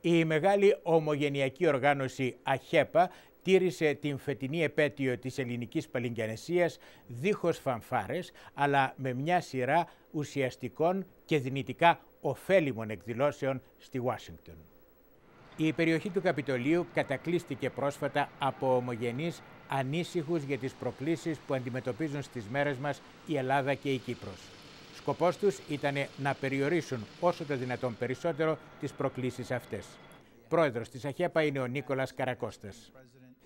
Η μεγάλη ομογενειακή οργάνωση ΑΧΕΠΑ τήρησε την φετινή επέτειο της Ελληνικής Παλιγγενεσίας δίχως φανφάρες, αλλά με μια σειρά ουσιαστικών και δυνητικά ωφέλιμων εκδηλώσεων στη Ουάσιγκτον. Η περιοχή του Καπιτολίου κατακλείστηκε πρόσφατα από ομογενείς ανήσυχους για τις προκλήσεις που αντιμετωπίζουν στις μέρες μας η Ελλάδα και η Κύπρος. Σκοπός τους ήταν να περιορίσουν όσο το δυνατόν περισσότερο τις προκλήσεις αυτές. Πρόεδρος της ΑΧΕΠΑ είναι ο Νίκολας Καρακώστας.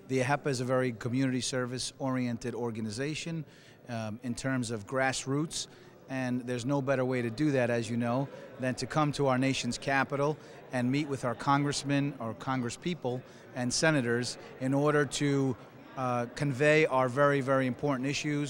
The ΑΧΕΠΑ is a very community service-oriented organization in terms of grassroots, and there's no better way to do that, as you know, than to come to our nation's capital and meet with our congressmen, our congresspeople, and senators in order to convey our very, very important issues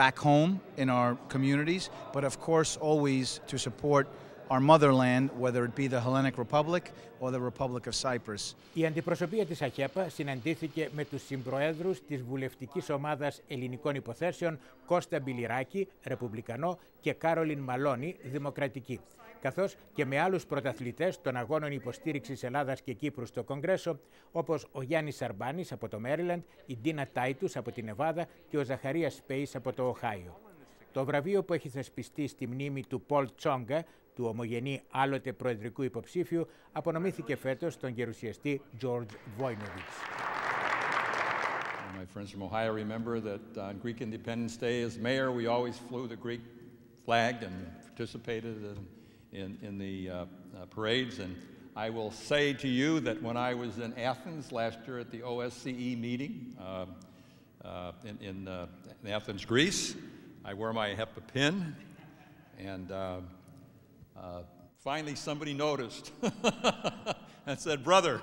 back home in our communities, but of course always to support our motherland, whether it be the Hellenic Republic or the Republic of Cyprus. Η αντιπροσωπεία της ΑΧΕΠΑ συναντήθηκε με τους συμπροέδρους της βουλευτικής ομάδας ελληνικών υποθέσεων Κώστα Μπιλιράκη, Ρεπουμπλικανό, και Κάρολιν Μαλώνη, Δημοκρατική, καθώς και με άλλους πρωταθλητές των αγώνων υποστήριξης Ελλάδας και Κύπρου στο Κογκρέσο, όπως ο Γιάννης Σαρμπάνης από το Μέριλαντ, η Ντίνα Τάιτους από την Νεβάδα και ο Ζαχαρίας Σπέης από το Οχάιο. Το βραβείο που έχει θεσπιστεί στη μνήμη του Πολ Τσόγκα, του ομογενή άλλοτε προεδρικού υποψήφιου, απονομήθηκε φέτος στον γερουσιαστή George Voinovich. My friends from Ohio remember that on Greek Independence Day, as mayor, we always flew the Greek flag and participated in the parades. And I will say to you that when I was in Athens last year at the OSCE meeting in Athens, Greece, I wore my ΑΧΕΠΑ pin, and finally somebody noticed and said, "Brother."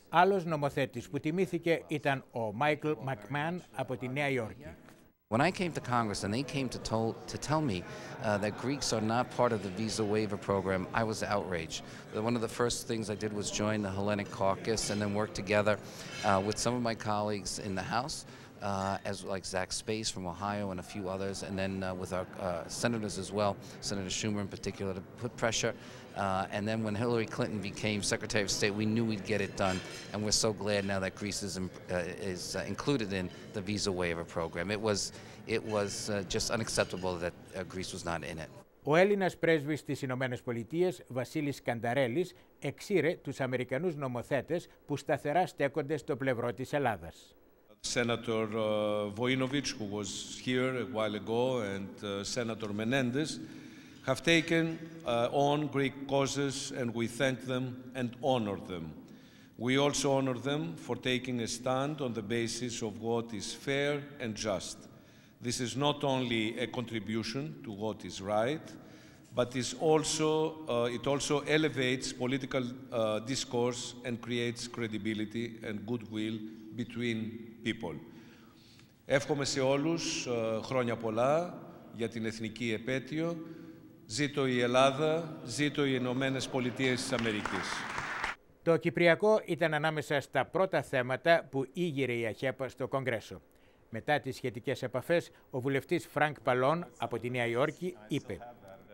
Άλλος νομοθέτης που τιμήθηκε ήταν ο Μάικλ Μακμάν από τη Νέα Υόρκη. When I came to Congress and they came to tell me that Greeks are not part of the visa waiver program, I was outraged. One of the first things I did was join the Hellenic Caucus and then work together with some of my colleagues in the House, as like Zach Space from Ohio and a few others, and then with our senators as well, Senator Schumer in particular, to put pressure. And then when Hillary Clinton became Secretary of State, we knew we'd get it done, and we're so glad now that Greece is included in the visa waiver program. It was just unacceptable that Greece was not in it. Ο Έλληνας πρέσβης στις Ηνωμένες Πολιτείες, Βασίλης Σκανταρέλης, εξήρε τους Αμερικανούς νομοθέτες που σταθερά στέκονται στο πλευρό της Ελλάδας. Senator Voinovich, who was here a while ago, and Senator Menendez have taken on Greek causes, and we thank them and honor them. We also honor them for taking a stand on the basis of what is fair and just. This is not only a contribution to what is right, but it also elevates political discourse and creates credibility and goodwill between people. Εύχομαι σε όλους χρόνια πολλά για την εθνική επέτειο. Ζήτω η Ελλάδα, ζήτω οι Ηνωμένες Πολιτείες της Αμερικής. Το Κυπριακό ήταν ανάμεσα στα πρώτα θέματα που ήγηρε η ΑΧΕΠΑ στο Κογκρέσο. Μετά τις σχετικές επαφές, ο βουλευτής Φρανκ Παλών από τη Νέα Υόρκη είπε: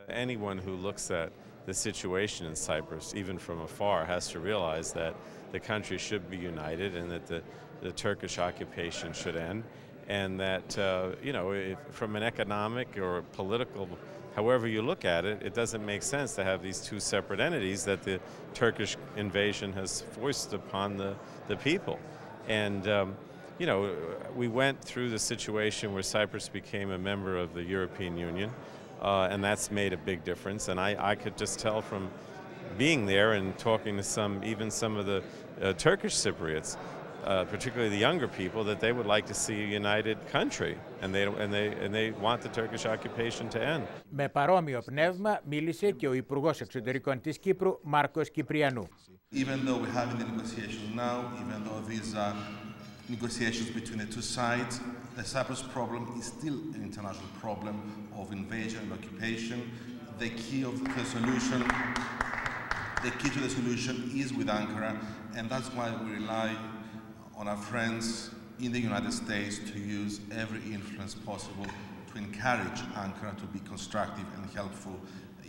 Anyone who looks at the situation in Cyprus, even from afar, has to realize that the country should be united and that the Turkish occupation should end, and that, from an economic or political, however you look at it, it doesn't make sense to have these two separate entities that the Turkish invasion has forced upon the people. And, we went through the situation where Cyprus became a member of the European Union, and that's made a big difference. And I could just tell from being there and talking to some of the Turkish Cypriots, particularly the younger people, that they would like to see a united country, and they want the Turkish occupation to end. Με παρόμοιο πνεύμα μίλησε και ο Υπουργός Εξωτερικών της Κύπρου, Μάρκος Κυπριανού. Even though we're having the negotiations now, even though these are negotiations between the two sides, the Cyprus problem is still an international problem of invasion and occupation. The key to the solution is with Ankara, and that's why we rely on our friends in the United States to use every influence possible to encourage Ankara to be constructive and helpful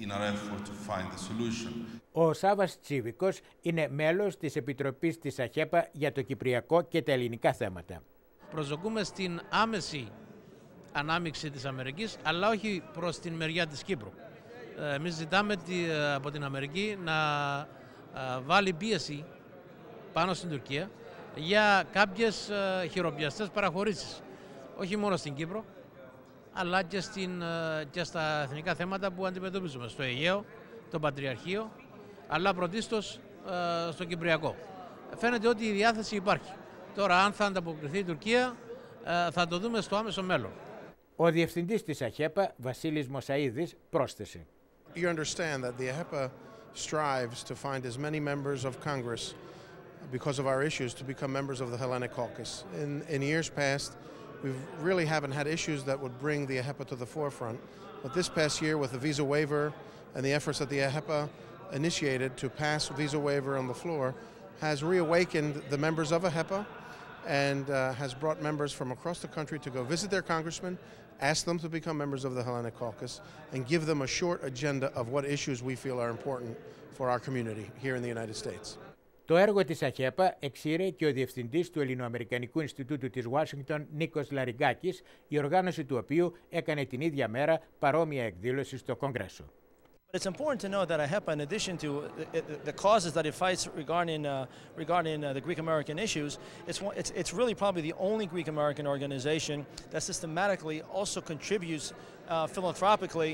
in our effort to find a solution. Ο Σάββας Τσίβικος είναι μέλος της Επιτροπής της ΑΧΕΠΑ για το Κυπριακό και τα ελληνικά θέματα. Προσδοκούμε στην άμεση ανάμειξη της Αμερικής, αλλά όχι προς την μεριά της Κύπρου. Εμείς ζητάμε από την Αμερική να βάλει πίεση πάνω στην Τουρκία για κάποιες χειροπιαστές παραχωρήσεις. Όχι μόνο στην Κύπρο, αλλά και στα εθνικά θέματα που αντιμετωπίζουμε. Στο Αιγαίο, το Πατριαρχείο, αλλά πρωτίστως στο Κυπριακό. Φαίνεται ότι η διάθεση υπάρχει. Τώρα, αν θα ανταποκριθεί η Τουρκία, θα το δούμε στο άμεσο μέλλον. Ο διευθυντής της ΑΧΕΠΑ, Βασίλης Μοσαΐδης, πρόσθεσε. You understand that the AHEPA strives to find as many members of Congress because of our issues to become members of the Hellenic Caucus. In years past, we really haven't had issues that would bring the AHEPA to the forefront. But this past year, with the visa waiver and the efforts that the AHEPA initiated to pass visa waiver on the floor, has reawakened the members of AHEPA and has brought members from across the country to go visit their congressmen, ask them to become members of the Hellenic Caucus, and give them a short agenda of what issues we feel are important for our community here in the United States. Το έργο της ΑΧΕΠΑ εξήρε και ο διευθυντής του Ελληνοαμερικανικού Ινστιτούτου της Ουάσιγκτον, Νίκος Λαριγκάκης, η οργάνωση του οποίου έκανε την ίδια μέρα παρόμοια εκδήλωση στο Κογκρέσο. It's important to know that AHEPA, in addition to the causes that it fights regarding the Greek-American issues, it's really probably the only Greek-American organization that systematically also contributes philanthropically,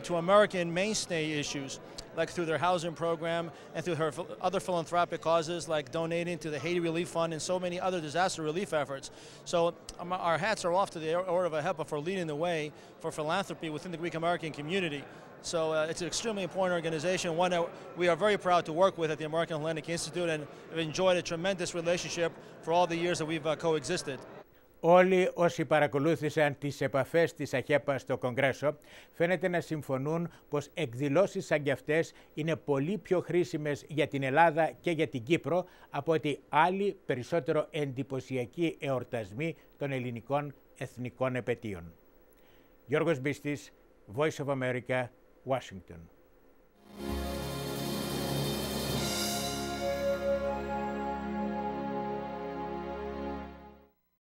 to American mainstay issues, like through their housing program and through her other philanthropic causes, like donating to the Haiti Relief Fund and so many other disaster relief efforts. So our hats are off to the Order of AHEPA for leading the way for philanthropy within the Greek-American community. So it's an extremely important organization, one that we are very proud to work with at the American Hellenic Institute, and have enjoyed a tremendous relationship for all the years that we've coexisted. Όλοι όσοι παρακολούθησαν τις επαφές της ΑΧΕΠΑ στο Κογκρέσο φαίνεται να συμφωνούν πως εκδηλώσεις σαν κι αυτές είναι πολύ πιο χρήσιμες για την Ελλάδα και για την Κύπρο από ότι άλλοι περισσότερο εντυπωσιακοί εορτασμοί των ελληνικών εθνικών επετείων. Γιώργος Μπίστης, Voice of America, Washington.